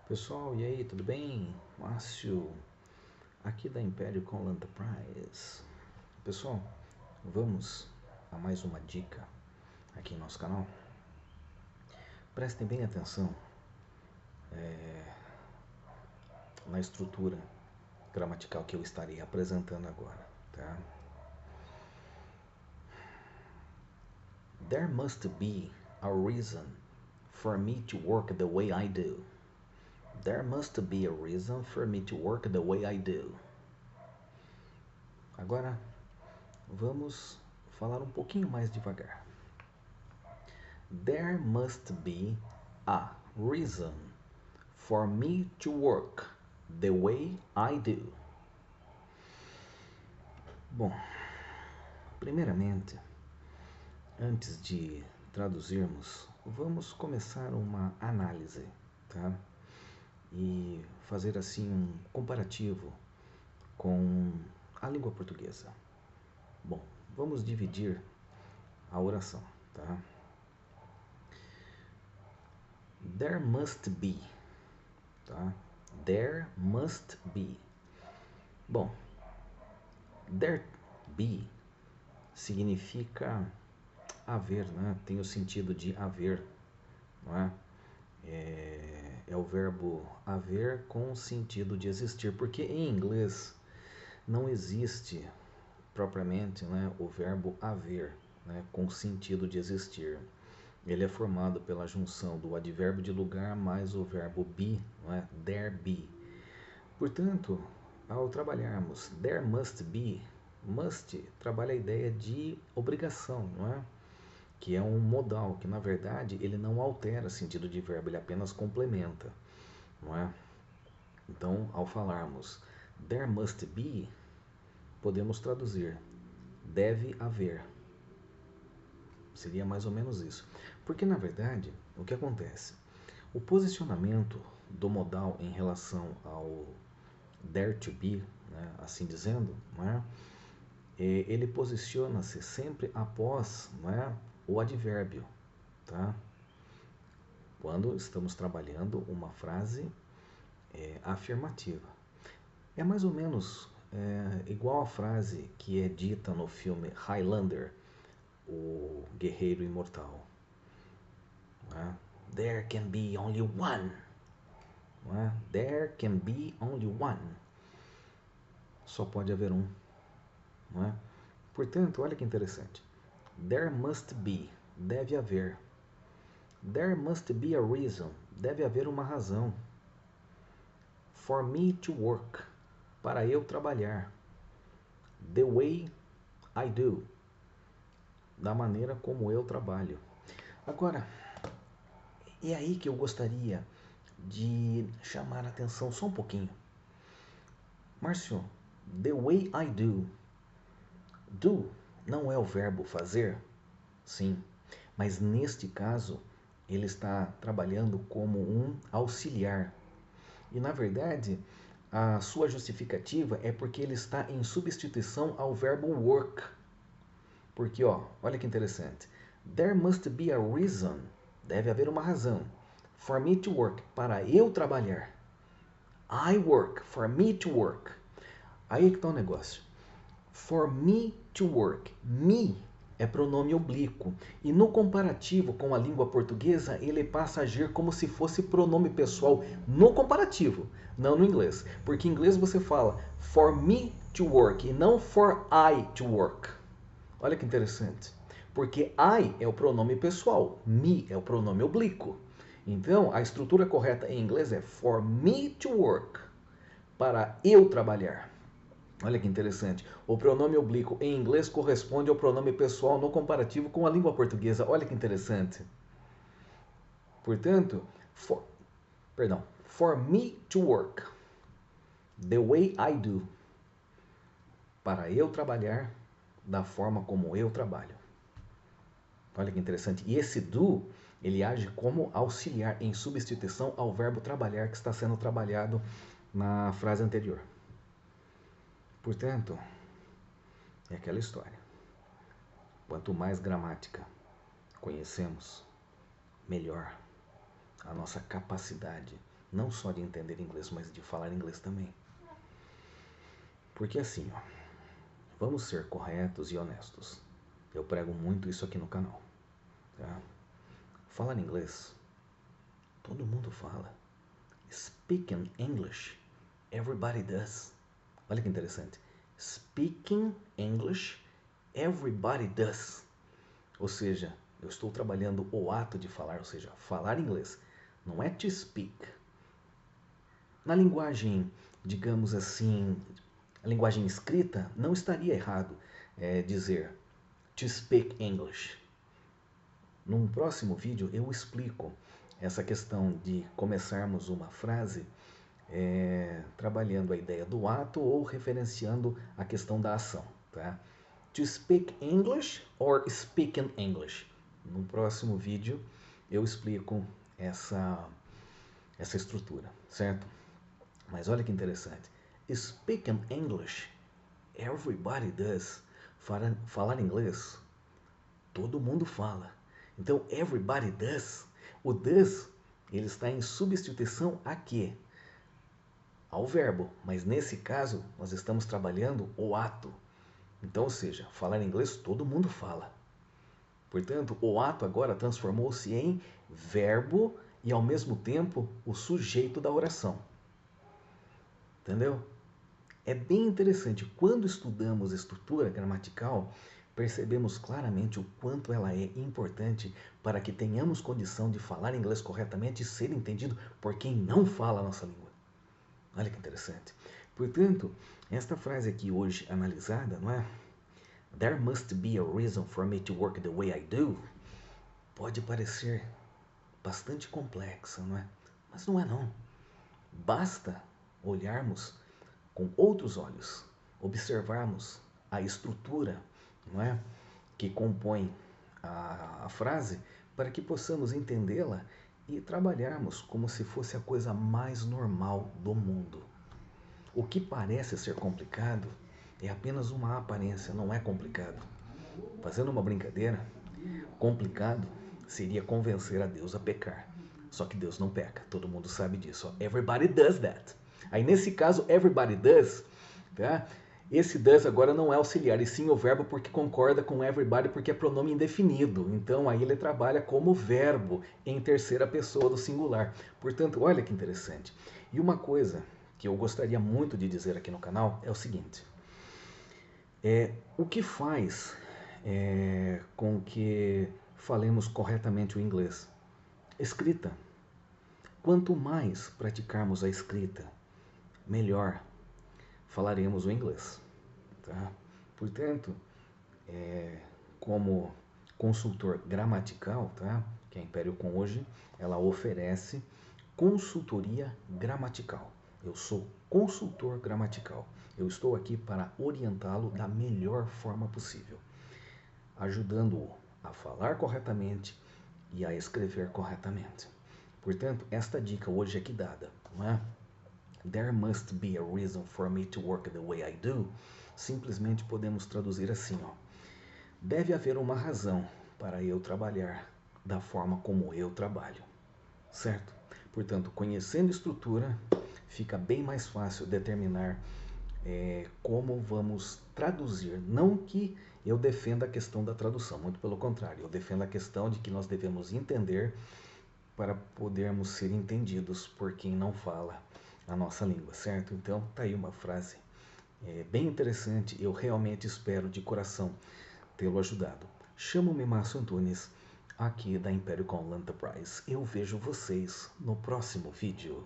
Pessoal, e aí, tudo bem? Márcio, aqui da Império Call Enterprise. Pessoal, vamos a mais uma dica aqui em nosso canal. Prestem bem atenção na estrutura gramatical que eu estarei apresentando agora, tá? There must be a reason for me to work the way I do. There must be a reason for me to work the way I do. Agora, vamos falar um pouquinho mais devagar. There must be a reason for me to work the way I do. Bom, primeiramente, antes de traduzirmos, vamos começar uma análise, tá? E fazer assim um comparativo com a língua portuguesa. Bom, vamos dividir a oração, tá? There must be, tá? There must be. Bom, there be significa haver, né? Tem o sentido de haver, não é? É o verbo haver com o sentido de existir, porque em inglês não existe propriamente, né, o verbo haver, né, com o sentido de existir. Ele é formado pela junção do advérbio de lugar mais o verbo be, não é? There be. Portanto, ao trabalharmos there must be, must trabalha a ideia de obrigação, não é? Que é um modal, que na verdade ele não altera o sentido de verbo, ele apenas complementa, não é? Então, ao falarmos there must be, podemos traduzir deve haver. Seria mais ou menos isso. Porque na verdade, o que acontece? O posicionamento do modal em relação ao there to be, né, assim dizendo, né, ele posiciona-se sempre após, né, o advérbio, tá? Quando estamos trabalhando uma frase afirmativa. É mais ou menos igual a frase que é dita no filme Highlander, o Guerreiro Imortal. Né? There can be only one. Né? There can be only one. Só pode haver um. Não é? Portanto, olha que interessante. There must be, deve haver. There must be a reason, deve haver uma razão. For me to work, para eu trabalhar. The way I do, da maneira como eu trabalho. Agora, é aí que eu gostaria de chamar a atenção só um pouquinho. Márcio, the way I do. Do não é o verbo fazer? Sim, mas neste caso ele está trabalhando como um auxiliar. E na verdade, a sua justificativa é porque ele está em substituição ao verbo work. Porque, ó, olha que interessante. There must be a reason, deve haver uma razão, for me to work, para eu trabalhar. I work, for me to work. Aí é que está o negócio. For me to work. Me é pronome oblíquo. E no comparativo com a língua portuguesa, ele passa a agir como se fosse pronome pessoal no comparativo, não no inglês. Porque em inglês você fala for me to work e não for I to work. Olha que interessante. Porque I é o pronome pessoal, me é o pronome oblíquo. Então, a estrutura correta em inglês é for me to work, para eu trabalhar. Olha que interessante. O pronome oblíquo em inglês corresponde ao pronome pessoal no comparativo com a língua portuguesa. Olha que interessante. Portanto, for me to work the way I do, para eu trabalhar da forma como eu trabalho. Olha que interessante. E esse do, ele age como auxiliar em substituição ao verbo trabalhar que está sendo trabalhado na frase anterior. Portanto, é aquela história. Quanto mais gramática conhecemos, melhor a nossa capacidade não só de entender inglês, mas de falar inglês também. Porque assim, ó, vamos ser corretos e honestos. Eu prego muito isso aqui no canal. Tá? Falar inglês, todo mundo fala. Speaking English, everybody does. Olha que interessante. Speaking English, everybody does. Ou seja, eu estou trabalhando o ato de falar, ou seja, falar inglês. Não é to speak. Na linguagem, digamos assim, a linguagem escrita, não estaria errado dizer to speak English. Num próximo vídeo eu explico essa questão de começarmos uma frase trabalhando a ideia do ato ou referenciando a questão da ação. Tá? To speak English or speaking English. No próximo vídeo eu explico essa estrutura, certo? Mas olha que interessante. Speaking English, everybody does. Falar inglês, todo mundo fala. Então, everybody does. O does, ele está em substituição a quê? Ao verbo. Mas nesse caso, nós estamos trabalhando o ato. Então, ou seja, falar inglês, todo mundo fala. Portanto, o ato agora transformou-se em verbo e, ao mesmo tempo, o sujeito da oração. Entendeu? É bem interessante. Quando estudamos estrutura gramatical, percebemos claramente o quanto ela é importante para que tenhamos condição de falar inglês corretamente e ser entendido por quem não fala a nossa língua. Olha que interessante. Portanto, esta frase aqui hoje analisada, não é? There must be a reason for me to work the way I do. Pode parecer bastante complexa, não é? Mas não é não. Basta olharmos com outros olhos, observarmos a estrutura, não é, que compõe a frase, para que possamos entendê-la e trabalharmos como se fosse a coisa mais normal do mundo. O que parece ser complicado é apenas uma aparência, não é complicado. Fazendo uma brincadeira, complicado seria convencer a Deus a pecar. Só que Deus não peca, todo mundo sabe disso. Everybody does that. Aí nesse caso, everybody does, tá? Esse does agora não é auxiliar, e sim o verbo porque concorda com everybody porque é pronome indefinido. Então aí ele trabalha como verbo em terceira pessoa do singular. Portanto, olha que interessante. E uma coisa que eu gostaria muito de dizer aqui no canal é o seguinte. O que faz com que falemos corretamente o inglês? Escrita. Quanto mais praticarmos a escrita, melhor falaremos o inglês. Tá? Portanto, como consultor gramatical, tá? Que a Império Com hoje, ela oferece consultoria gramatical. Eu sou consultor gramatical. Eu estou aqui para orientá-lo da melhor forma possível, ajudando-o a falar corretamente e a escrever corretamente. Portanto, esta dica hoje aqui dada, não é? There must be a reason for me to work the way I do. Simplesmente podemos traduzir assim, ó. Deve haver uma razão para eu trabalhar da forma como eu trabalho, certo? Portanto, conhecendo estrutura, fica bem mais fácil determinar como vamos traduzir. Não que eu defenda a questão da tradução, muito pelo contrário, eu defendo a questão de que nós devemos entender para podermos ser entendidos por quem não fala a nossa língua, certo? Então, tá aí uma frase bem interessante. Eu realmente espero de coração tê-lo ajudado. Chamo-me Márcio Antunes, aqui da Império Com Enterprise. Eu vejo vocês no próximo vídeo.